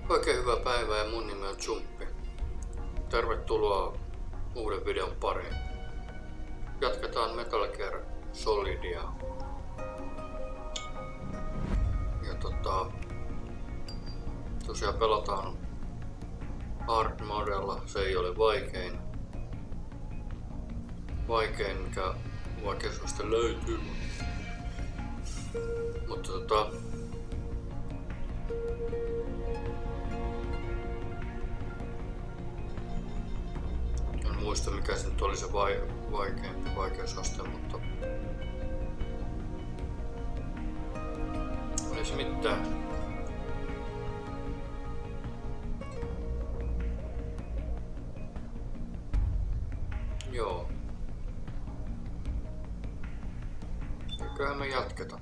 Oikein hyvää päivää ja mun nimi on Jumppi. Tervetuloa uuden videon pariin. Jatketaan Metal Gear Solidia. Ja tosiaan pelataan hard modella, se ei ole vaikein mikä vaikeusvaste löytyy. Mutta en muista mikä se nyt oli se vaikeampi vaikeusaste, mutta ei se mitään. Joo. Eiköhän me jatketa.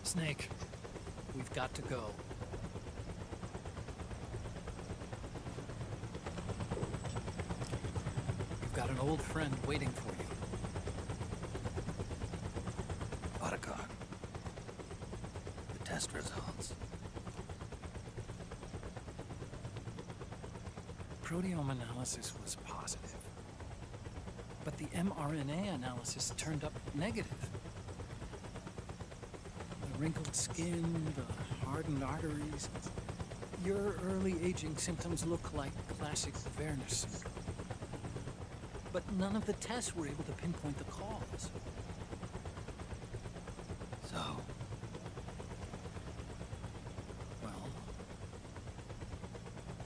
Snake, we've got to go. You've got an old friend waiting for you. Otacon. The test results. Proteome analysis was positive, but the mRNA analysis turned up negative. Wrinkled skin, the hardened arteries. Your early aging symptoms look like classic Werner's syndrome. But none of the tests were able to pinpoint the cause. So? Well,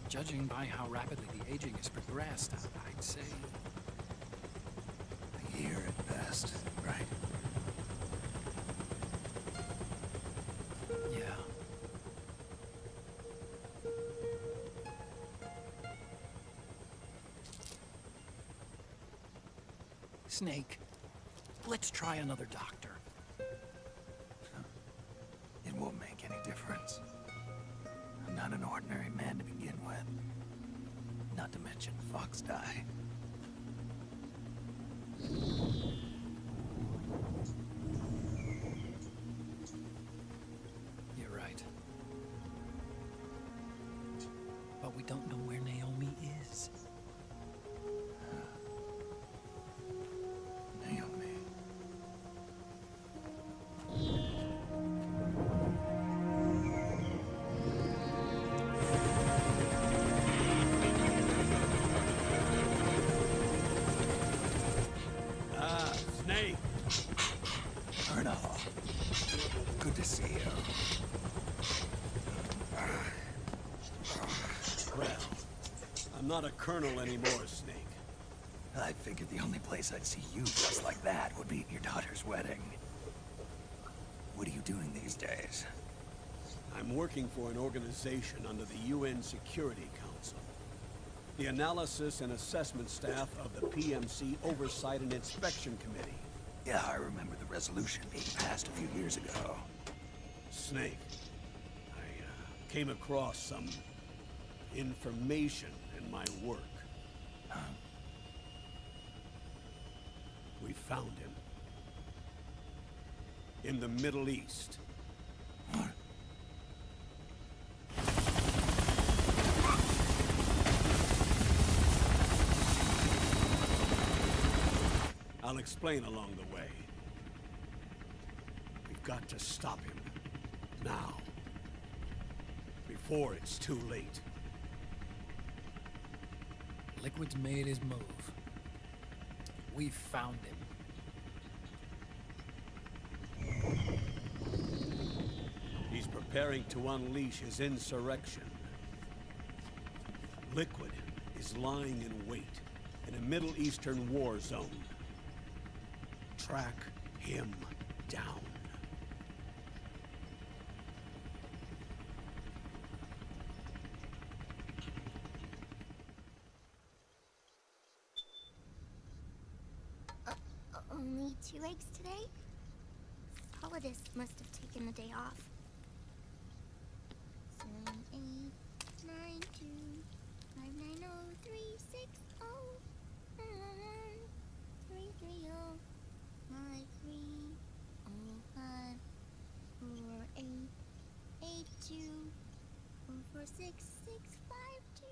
judging by how rapidly the aging has progressed, I'd say... a year at best, right? Snake, let's try another doctor. It won't make any difference. I'm not an ordinary man to begin with. Not to mention Fox die. You're right. But we don't know where Naomi is. Good to see you. Well, I'm not a colonel anymore, Snake. I figured the only place I'd see you dressed like that would be at your daughter's wedding. What are you doing these days? I'm working for an organization under the UN Security Council. The Analysis and Assessment Staff of the PMC Oversight and Inspection Committee. Yeah, I remember the resolution being passed a few years ago. Snake, I came across some information in my work. Huh? We found him. In the Middle East. What? I'll explain along the way. We've got to stop him. Now. Before it's too late. Liquid's made his move. We've found him. He's preparing to unleash his insurrection. Liquid is lying in wait in a Middle Eastern war zone. Track him down. Only 2 eggs today? Holidays must have taken the day off. 7, 8, 9, 2, 5, 9, 0, 3, 6, 0, 3, 3, 0, 5, 3, 0, 5, 4, 8, 8, 2, 4, 4, 6, 6, 5, 2.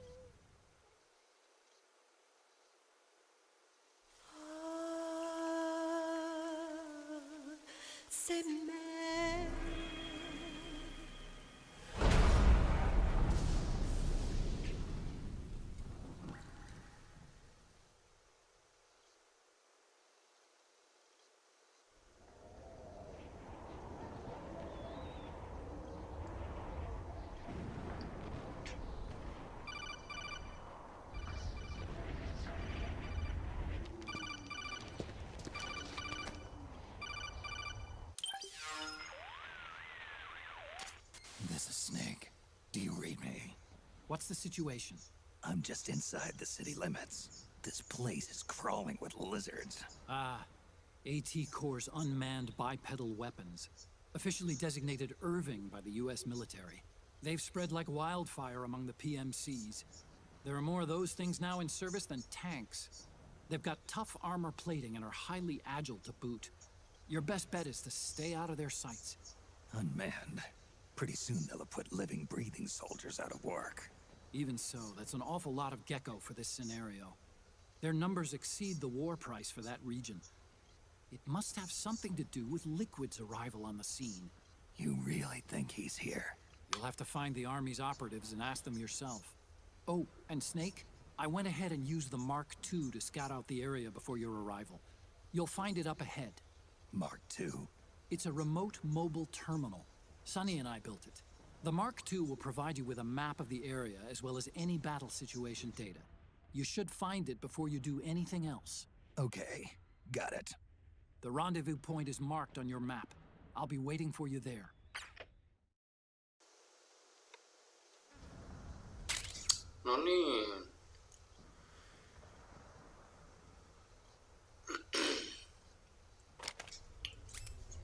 This is Snake. Do you read me? What's the situation? I'm just inside the city limits. This place is crawling with lizards. Ah, AT Corps' unmanned bipedal weapons. Officially designated Irving by the US military. They've spread like wildfire among the PMCs. There are more of those things now in service than tanks. They've got tough armor plating and are highly agile to boot. Your best bet is to stay out of their sights. Unmanned. Pretty soon they'll have put living, breathing soldiers out of work. Even so, that's an awful lot of gecko for this scenario. Their numbers exceed the war price for that region. It must have something to do with Liquid's arrival on the scene. You really think he's here? You'll have to find the Army's operatives and ask them yourself. Oh, and Snake, I went ahead and used the Mark II to scout out the area before your arrival. You'll find it up ahead. Mark II? It's a remote mobile terminal. Sonny and I built it. The Mark II will provide you with a map of the area as well as any battle situation data. You should find it before you do anything else. Okay, got it. The rendezvous point is marked on your map. I'll be waiting for you there. No niin.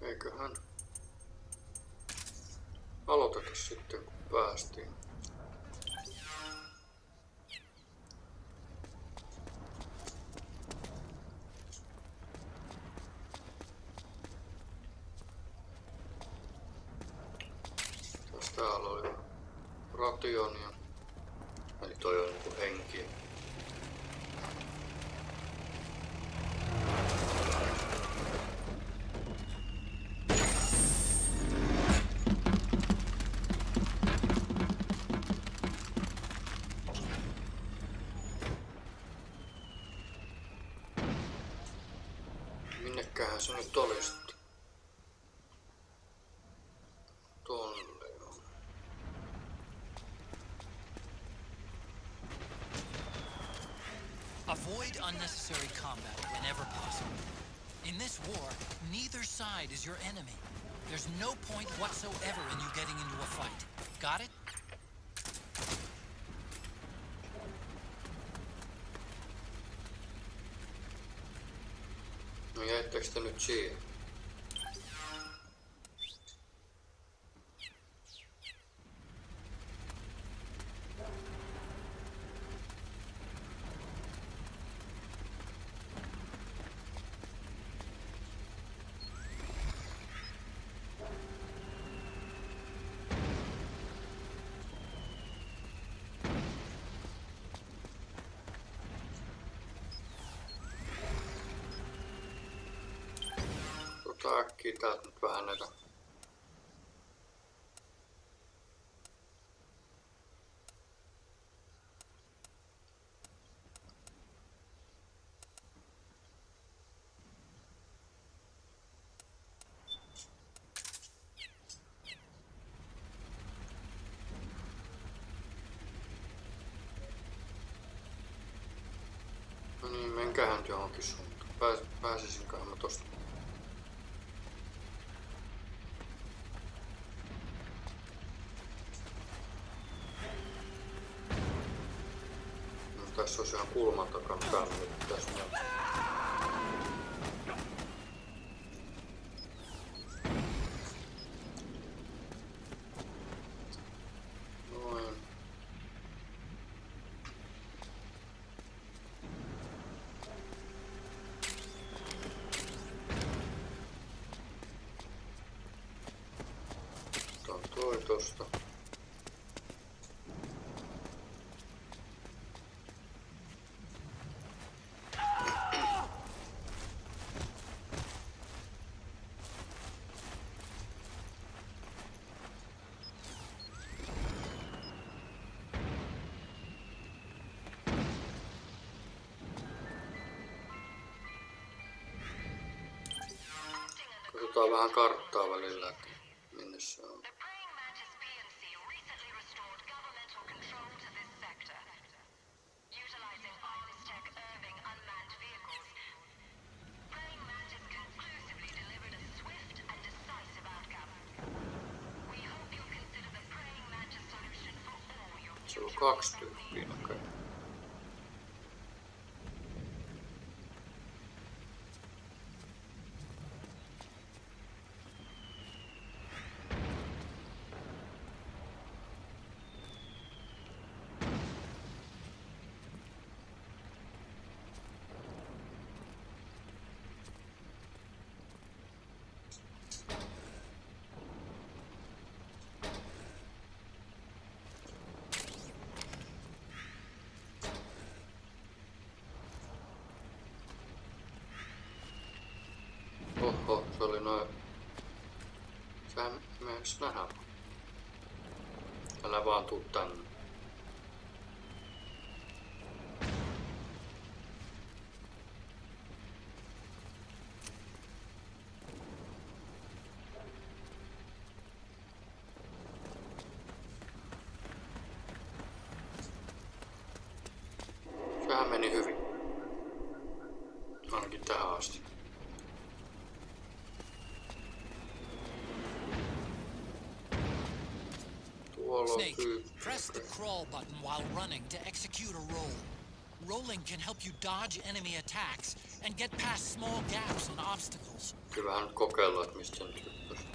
Eiköhän aloiteta sitten, kun päästiin. Täällä oli rationia. Eli toi on niinku henki. Minnekähän se nyt oli sitten? Tolle on. Avoid unnecessary combat whenever possible. In this war, neither side is your enemy. There's no point whatsoever in you getting into a fight. Got it? No jäittekö te nyt siihen? äkkiä täältä nyt vähän näitä. No niin, menkähän johonkin suuntaan. Pääsisinköhän mä tosta. No, tässä olisi ihan kulman takana päällä, nyt pitäisi mennä. Noin. Toi tosta. Katsotaan vähän karttaa välillä, että minne se on. Se on 2 tyyppiä näköjään. Oho, se oli noin. Sehän me edes nähdään. Älä vaan tuu tänne. Sehän meni hyvin. Ainakin tähän asti. Snake, press the crawl button while running to execute a roll. Rolling can help you dodge enemy attacks and get past small gaps and obstacles. Kyllähän nyt kokeillaan, että mistä nyt hyppäsi.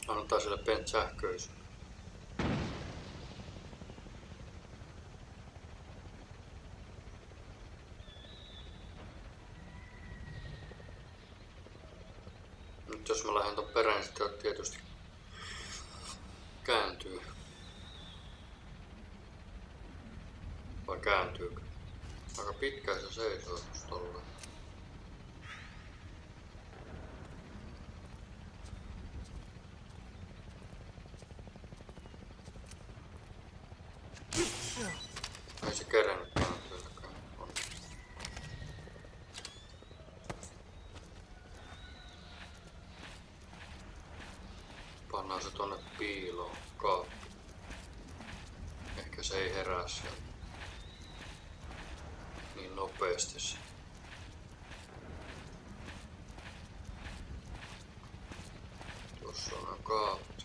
Antaa sille pientä sähköisyyttä. Nyt jos mä lähden ton perään, sitten tietysti kääntyy. Vai kääntyykö? Aika pitkään se seisoo just tolleen. Ei se kerennyt kääntyylläkään. Pannaan se tonne piiloon kaappi. Ehkä se ei herää sieltä niin nopeasti se. Tuossa on nämä kaapit.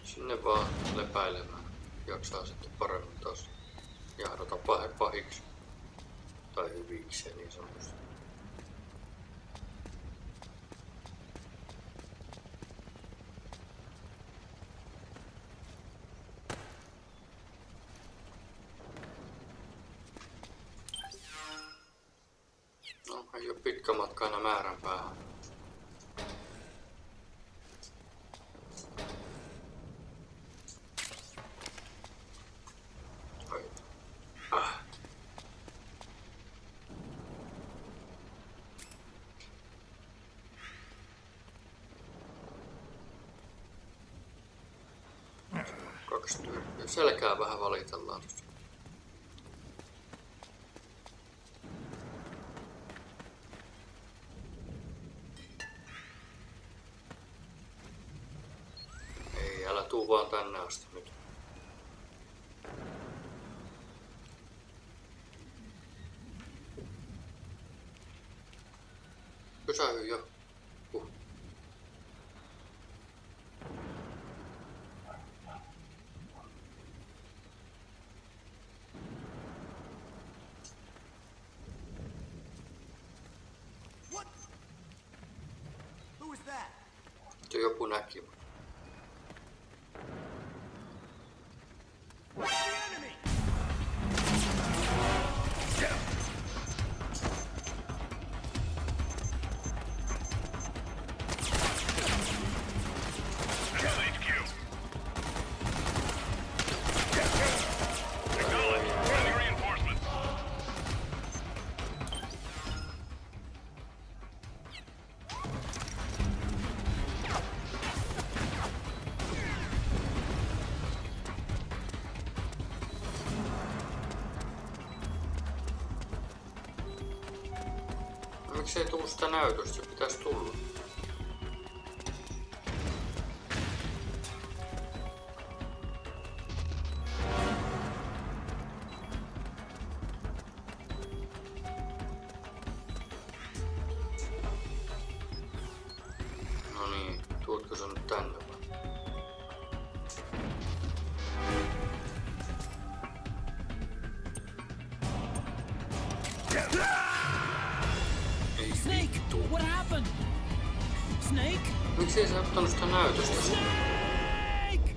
Sinne vaan lepäilemään. Jaksaa sitten paremmin taas jahdata pahiksi. Tai hyviksi ja niin sanotusti. pitkä matka aina määränpäähän. Kaksi tyyppiä. Selkää vähän valitellaan tuossa. Ei, älä tuu vaan tänne asti nyt. Pysähy jo. Who was that? Sitten joku näki. Miksei tullut sitä näytöstä? Se pitäisi tulla. No niin, tuutko sä nyt tänne vai? Snake, what happened? Snake? Miksei sä ottanut sitä näytöstä sinne? Snake!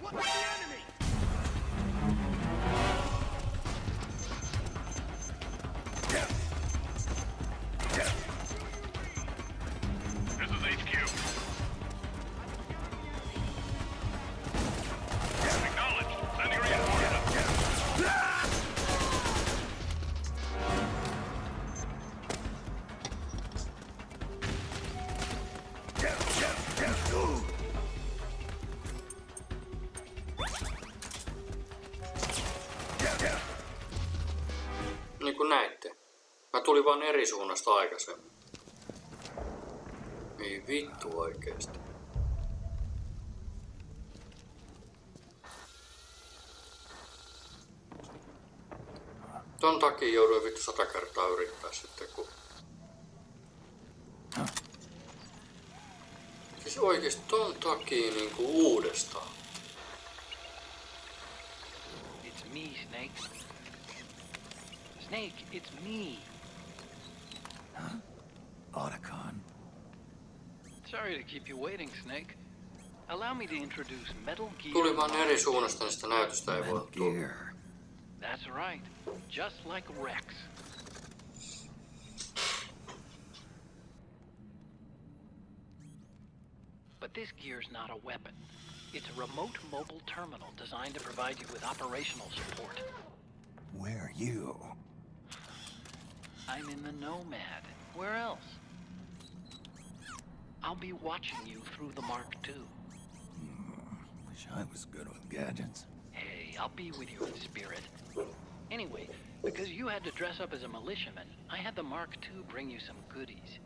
What's the enemy? This is HQ. Acknowledged. Sending reinforcements. Niin kuin näitte. Mä tulin vaan eri suunnasta aikaisemmin. Ei vittu oikeesti. Ton takia jouduin vittu 100 kertaa yrittää sitten kun... Siis oikeesti ton takia niinku uudestaan. It's me, Snake. Snake, it's me. Otacon. Sorry to keep you waiting, Snake. Allow me to introduce Metal Gear. Tuli vaan eri suunnasta, niin sitä näytöstä ei voi Metal tulla. Gear. That's right. Just like Rex. But this gear's not a weapon. It's a remote mobile terminal designed to provide you with operational support. Where are you? I'm in the Nomad. Where else? I'll be watching you through the Mark II. Wish I was good with gadgets. Hey, I'll be with you in spirit. Anyway, because you had to dress up as a militiaman, I had the Mark II bring you some goodies.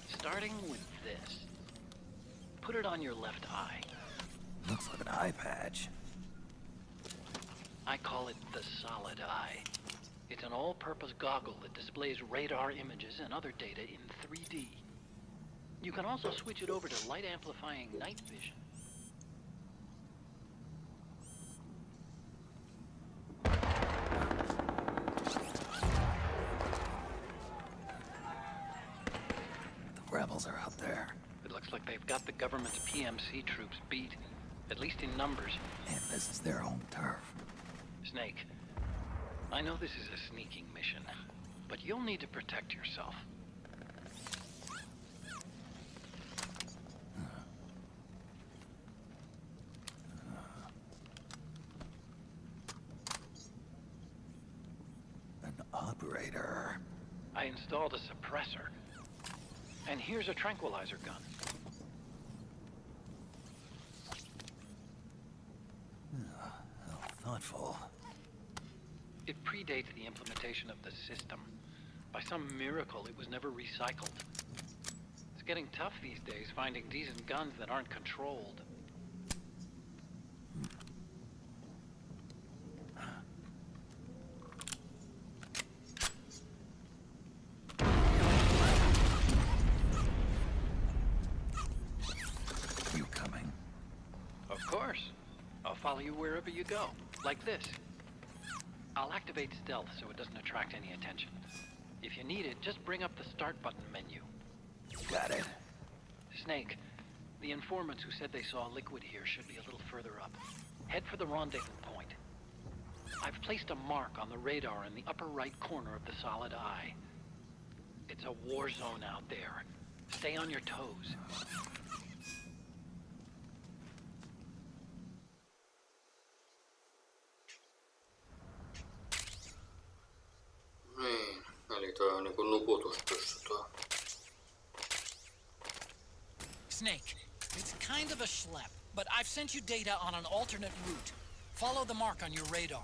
Starting with this. Put it on your left eye. Looks like an eye patch. I call it the Solid Eye. It's an all-purpose goggle that displays radar images and other data in 3D. You can also switch it over to light amplifying night vision. The rebels are out there. It looks like they've got the government's PMC troops beat, at least in numbers. And this is their home turf. Snake, I know this is a sneaking mission, but you'll need to protect yourself. An operator. I installed a suppressor. And here's a tranquilizer gun. How thoughtful. It predates the implementation of the system. By some miracle, it was never recycled. It's getting tough these days finding decent guns that aren't controlled. You coming? Of course. I'll follow you wherever you go, like this. I'll activate stealth so it doesn't attract any attention. If you need it, just bring up the start button menu. Got it. Snake, the informants who said they saw liquid here should be a little further up. Head for the rendezvous point. I've placed a mark on the radar in the upper right corner of the solid eye. It's a war zone out there. Stay on your toes. Niin, eli toi on niinku nukutuspyssy toi. Snake, it's kind of a schlep, but I've sent you data on an alternate route. Follow the mark on your radar.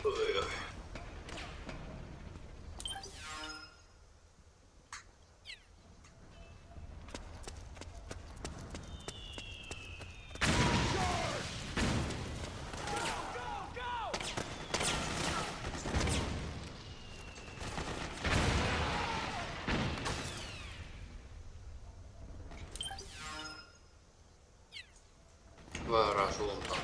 Oi, oi. Väärään suuntaan.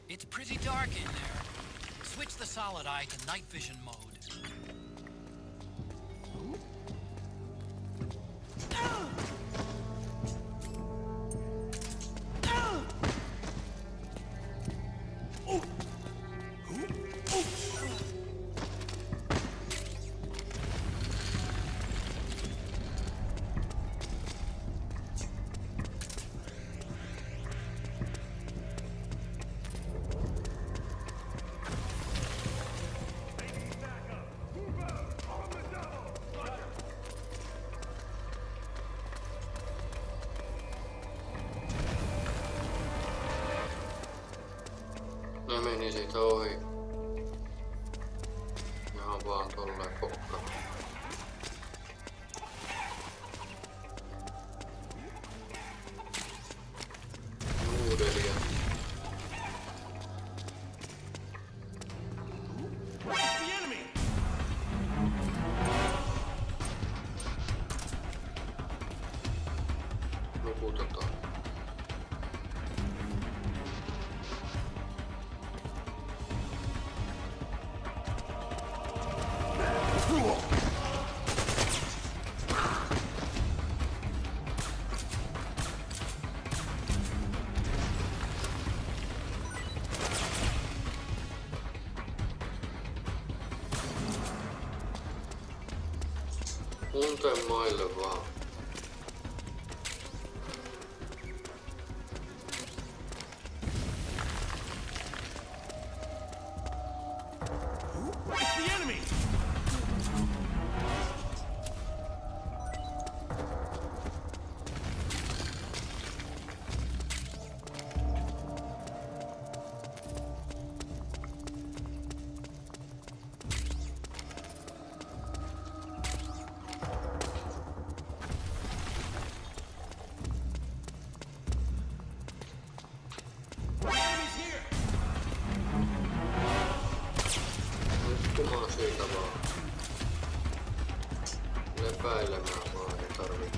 It's pretty dark in there. Switch the solid eye to night vision mode. Ne meni siitä ohi. Ihan vaan tolleen pokka. Uudelia. Nukutetaan. Unten maille vaan. It's the enemy! siitä vaan. Lepäilemään vaan, ei tarvii.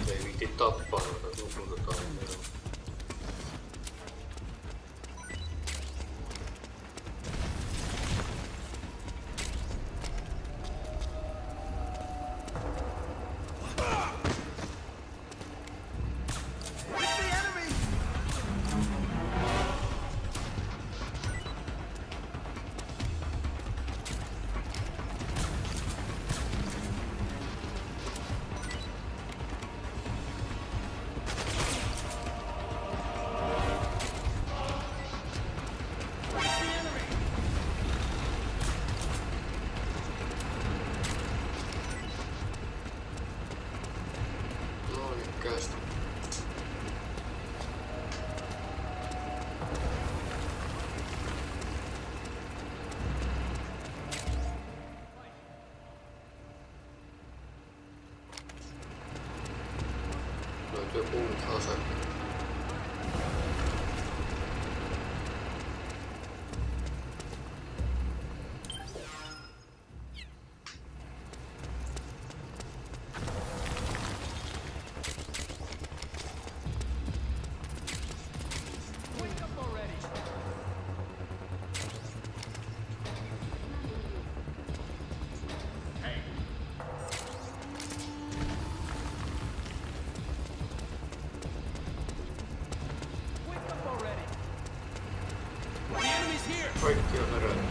Ei viitti tappaa noita, nukutetaan. Kästä. Löytyy puut ase. Kaikki on heränyt.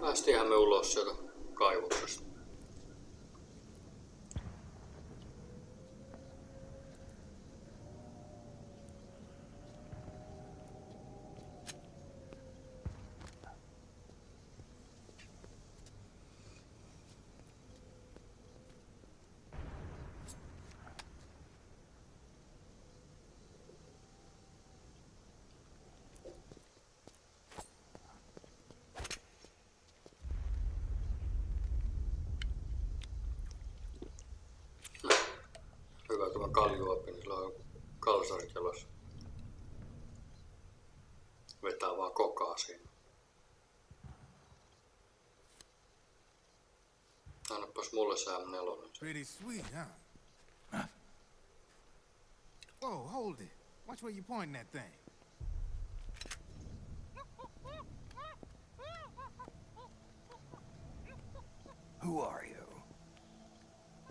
Päästiinhän me ulos sieltä kaivoksesta. Hyvä tämä kaljuoppi, niin sillä on kalsarit jalassa. Vetää vaan kokaa siinä. Annapas mulle se M4. Pretty sweet, huh? Whoa, hold it. Watch where you pointing that thing. Who are you?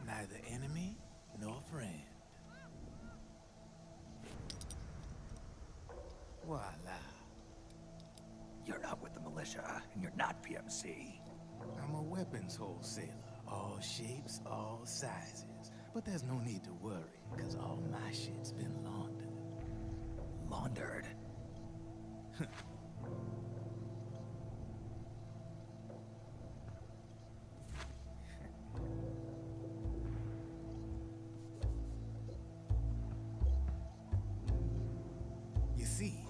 Neither enemy nor friend. Voila. You're not with the militia, and you're not PMC. I'm a weapons wholesaler. All shapes, all sizes. But there's no need to worry, because all my shit's been laundered. Laundered? You see,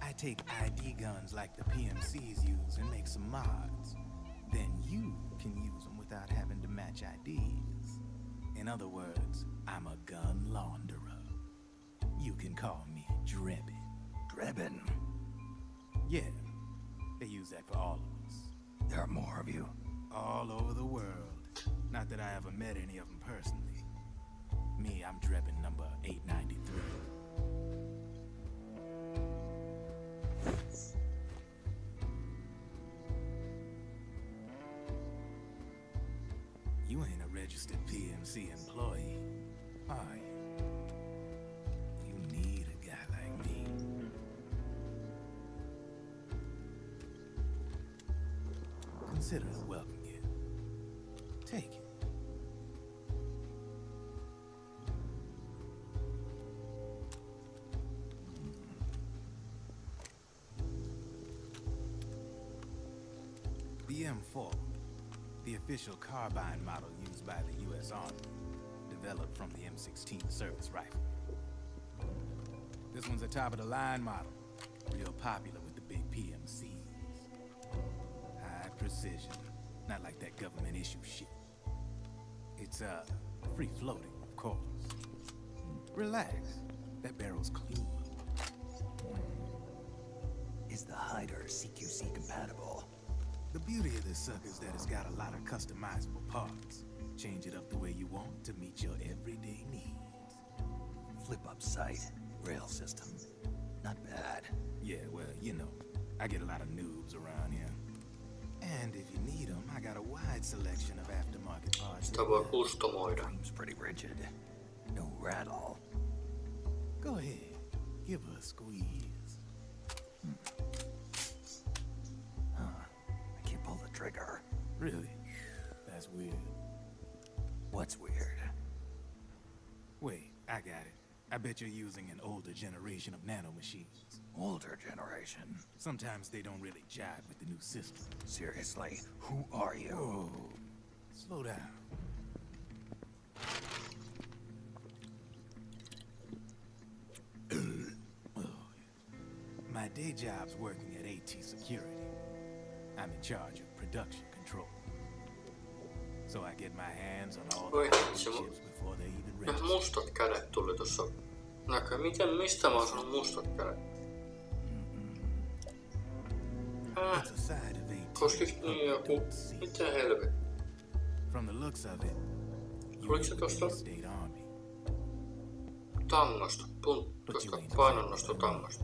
I take ID guns like the PMCs use and make some mods. Then you can use them without having to match IDs. In other words, I'm a gun launderer. You can call me Drebin. Drebin? Yeah, they use that for all of us. There are more of you. All over the world. Not that I ever met any of them personally. Me, I'm Drebin number 893. You ain't a registered PMC employee, are you? You need a guy like me. Consider the welcome gift. Take it. M4, the official carbine model used by the U.S. Army, developed from the M16 service rifle. This one's a top-of-the-line model, real popular with the big PMCs. High precision, not like that government-issue shit. It's, free-floating, of course. Relax, that barrel's clean. Is the hider CQC compatible? The beauty of this sucker is that it's got a lot of customizable parts. Change it up the way you want to meet your everyday needs. Flip-up sight, rail system. Not bad. Yeah, well, you know, I get a lot of noobs around here. And if you need them, I got a wide selection of aftermarket parts. Sitä voi kustomoida. Seems pretty rigid. No rattle. Go ahead, give her a squeeze. I can't pull the trigger. Really? That's weird. What's weird? Wait, I got it. I bet you're using an older generation of nanomachines. Older generation? Sometimes they don't really jive with the new system. Seriously, who are you? Whoa. Slow down. My day job's working at AT Security. I'm in charge of production control. So I get my hands on all Voi the hitsi, chips before they even ne register. mustat kädet tuli tossa. Mistä mä oon saanut mustat kädet? It's a side of AT. Koskiks niin joku? Mitä helvetti? From the looks of it, Tuliko se you're tosta the State Army. tangosta? Tuosta painonnostotangosta.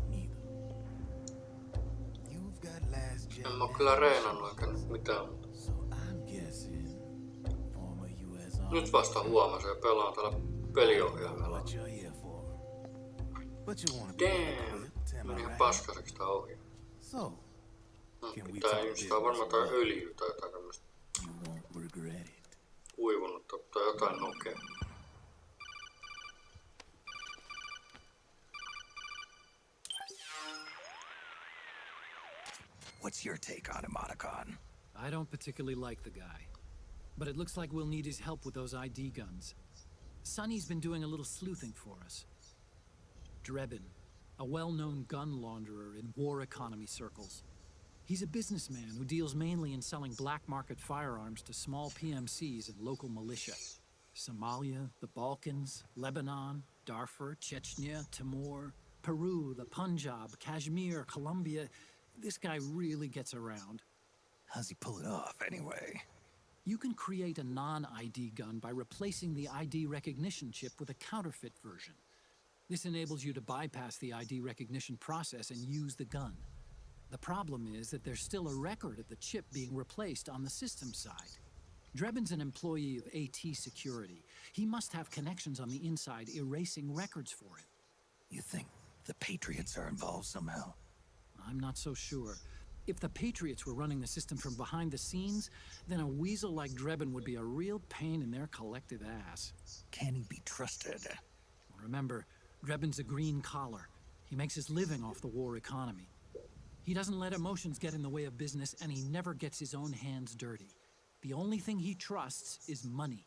You've got last gen. En mä oo kyllä reenannut eikä nyt mitään muuta. So I'm guessing former US Army. Nyt vasta huomasin ja pelaan täällä peliohjaimella. What you're here for. But you wanna be Damn, equipped, am I meni ihan right? paskaseksi tää ohjain. So, can we Tää talk just on varmaan business? tää öljy tai jotain tämmöstä You won't regret it. kuivunutta tai jotain nokea. What's your take on Emoticon? I don't particularly like the guy, but it looks like we'll need his help with those ID guns. Sonny's been doing a little sleuthing for us. Drebin, a well-known gun launderer in war economy circles. He's a businessman who deals mainly in selling black market firearms to small PMCs and local militia. Somalia, the Balkans, Lebanon, Darfur, Chechnya, Timor, Peru, the Punjab, Kashmir, Colombia. This guy really gets around. How's he pull it off, anyway? You can create a non-ID gun by replacing the ID recognition chip with a counterfeit version. This enables you to bypass the ID recognition process and use the gun. The problem is that there's still a record of the chip being replaced on the system side. Drebin's an employee of AT Security. He must have connections on the inside erasing records for him. You think the Patriots are involved somehow? I'm not so sure. If the Patriots were running the system from behind the scenes, then a weasel like Drebin would be a real pain in their collective ass. Can he be trusted? Remember, Drebin's a green collar. He makes his living off the war economy. He doesn't let emotions get in the way of business, and he never gets his own hands dirty. The only thing he trusts is money.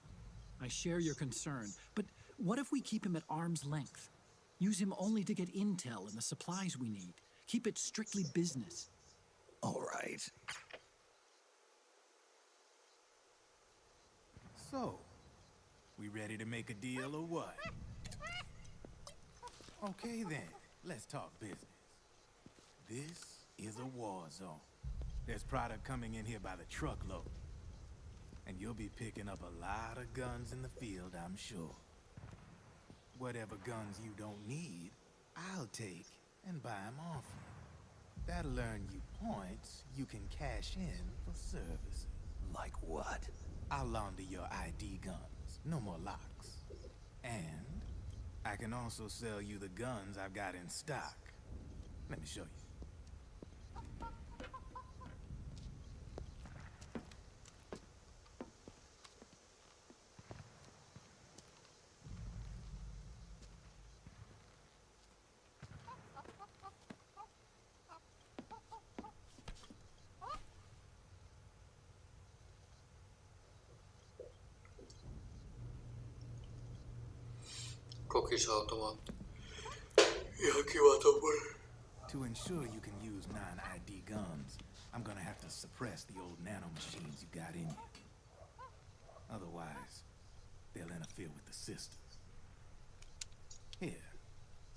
I share your concern, but what if we keep him at arm's length? Use him only to get intel and the supplies we need. Keep it strictly business. All right. So, we ready to make a deal or what? Okay then, let's talk business. This is a war zone. There's product coming in here by the truckload. And you'll be picking up a lot of guns in the field, I'm sure. Whatever guns you don't need, I'll take and buy them off you. That'll earn you points you can cash in for services. Like what? I'll launder your ID guns, no more locks. And I can also sell you the guns I've got in stock. Let me show you. kokisautomaatti. Ihan kiva tommonen. To ensure you can use non-ID guns, I'm gonna have to suppress the old nanomachines you got in you. Otherwise, they'll interfere with the system. Here,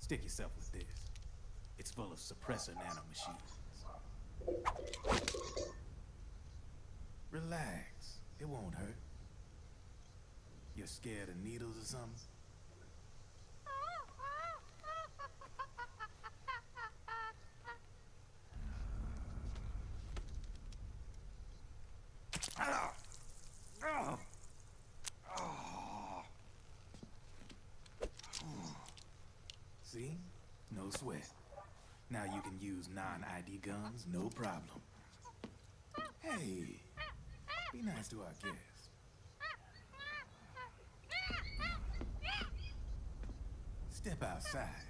stick yourself with this. It's full of suppressor nanomachines. Relax, it won't hurt. You're scared of needles or something? See? No sweat. Now you can use non-ID guns, no problem. Hey, be nice to our guests. Step outside.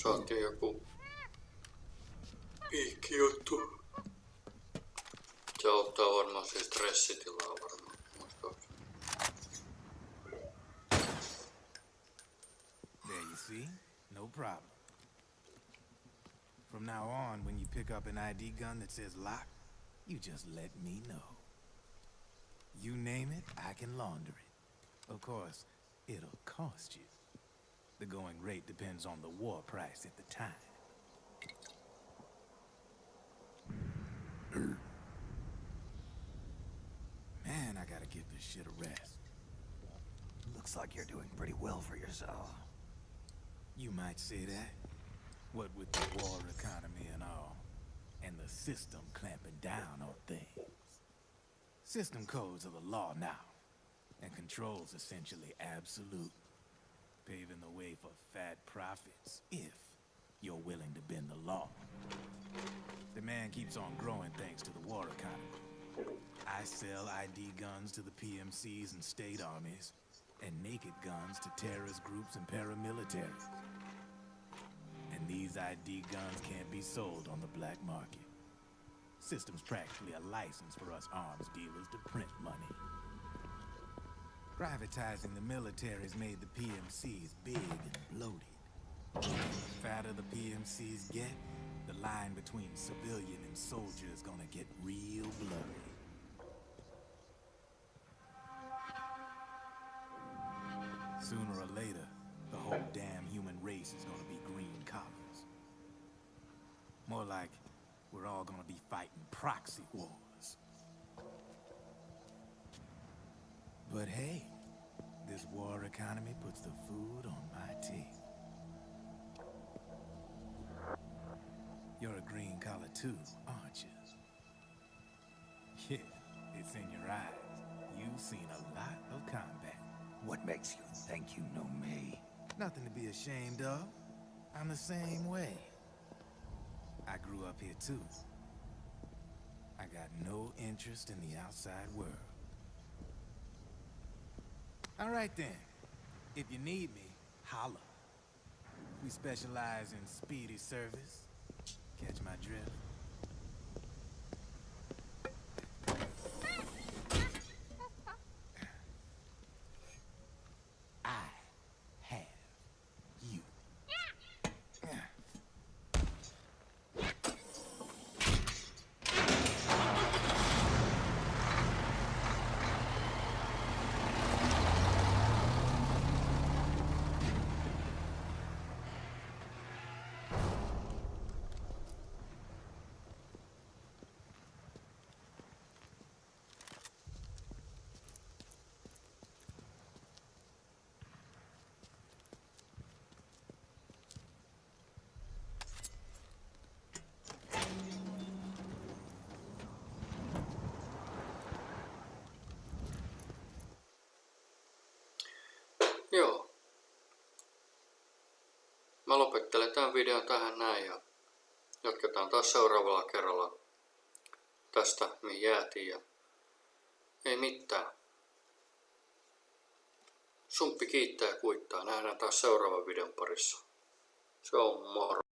Saatiin joku piikkijuttu. Se auttaa varmaan siis stressitilaa varmaan. Muistaakseni. There you see? No problem. From now on, when you pick up an ID gun that says lock, you just let me know. You name it, I can launder it. Of course, it'll cost you. The going rate depends on the war price at the time. Man, I gotta give this shit a rest. Looks like you're doing pretty well for yourself. You might say that. What with the war economy and all, and the system clamping down on things. System codes are the law now, and control's essentially absolute, paving the way for fat profits if you're willing to bend the law. Demand keeps on growing thanks to the war economy. I sell ID guns to the PMCs and state armies, and naked guns to terrorist groups and paramilitaries. And these ID guns can't be sold on the black market. System's practically a license for us arms dealers to print money. Privatizing the military's made the PMCs big and bloated. The fatter the PMCs get, the line between civilian and soldier is gonna get real blurry. Sooner or later, the whole damn human race is gonna be green collars. More like we're all gonna be fighting proxy wars. But hey, this war economy puts the food on my table. You're a green collar too, aren't you? Yeah, it's in your eyes. You've seen a lot of combat. What makes you think you know me? Nothing to be ashamed of. I'm the same way. I grew up here too. I got no interest in the outside world. All right then. If you need me, holla. We specialize in speedy service. Catch my drift? I have you. Joo. Mä lopettelen tämän videon tähän näin ja jatketaan taas seuraavalla kerralla tästä mihin jäätiin ja ei mitään. Sumppi kiittää ja kuittaa. Nähdään taas seuraavan videon parissa. Se on moro.